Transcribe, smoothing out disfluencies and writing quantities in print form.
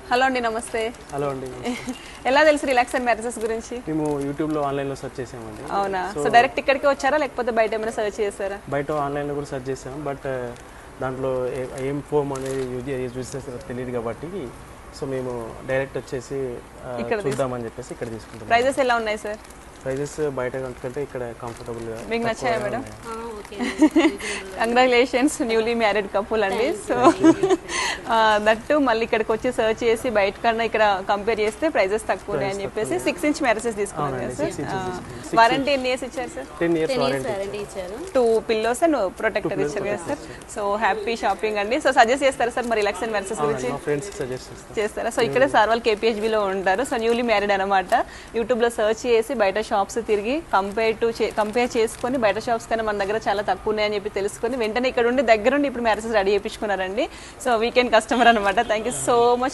Hello అండి, నమస్తే. Hello అండి. ఎలా తెలుసు రిలాక్స్ అండ్ మ్యారేజెస్ గురించి? మేము యూట్యూబ్లో ఆన్లైన్లో సెర్చ్ చేసామండి. అవునా? సో డైరెక్ట్ ఇక్కడికి వచ్చారా లేకపోతే బయట ఏమైనా సెర్చ్ చేశారా? బయట ఆన్లైన్లో కూడా సెర్చ్ చేసాం, బట్ దాంట్లో ఏం ఫోమ్ అనేది యూజ్ చేస్తారో తెలియదు కాబట్టి సో మేము డైరెక్ట్ వచ్చేసి చూద్దామని చెప్పేసి ఇక్కడ తీసుకుంటాం. ప్రైజెస్ ఎలా ఉన్నాయి సార్? ప్రైజెస్ బయట కంటే ఇక్కడ కంఫర్టబుల్గా. మీకు నచ్చాయా madam? Congratulations, newly married couple అండి. సో దట్టు మళ్ళీ ఇక్కడికి వచ్చి సర్చ్ చేసి బయట కన్నా ఇక్కడ కంపేర్ చేస్తే ప్రైజెస్ తక్కువనే అని చెప్పేసి 6 inch మ్యాట్రెసెస్ తీసుకున్నాం కదా సార్. వారంటీ ఎన్ని ఇయర్స్ ఇచ్చారు సార్? 10 years వారంటీ ఇచ్చారు. 2 pillows అండ్ ప్రొటెక్టర్ ఇచ్చారు కదా సార్. సో హ్యాపీ షాపింగ్ అండి. సో సజెస్ట్ చేస్తారా సార్ మరి రిలాక్స్ అండ్ మ్యాట్రెసెస్ గురించి? ఫ్రెండ్స్ సజెస్ట్ చేస్తారా? సో ఇక్కడే సార్ వాళ్ళు KPHB లో ఉంటారు. సో న్యూలీ మ్యారీడ్ అనమాట. యూట్యూబ్లో సర్చ్ చేసి బయట షాప్స్ తిరిగి కంపేర్ చేసుకొని బయట షాప్స్ కన్నా మన దగ్గర చాలా తక్కువ ఉన్నాయని చెప్పి తెలుసుకొని వెంటనే ఇక్కడ ఉండి దగ్గరుండి ఇప్పుడు మ్యారేజెస్ రెడీ చేయించుకున్నారండి. సో వీకెండ్ కస్టమర్ అనమాట. Thank you so much.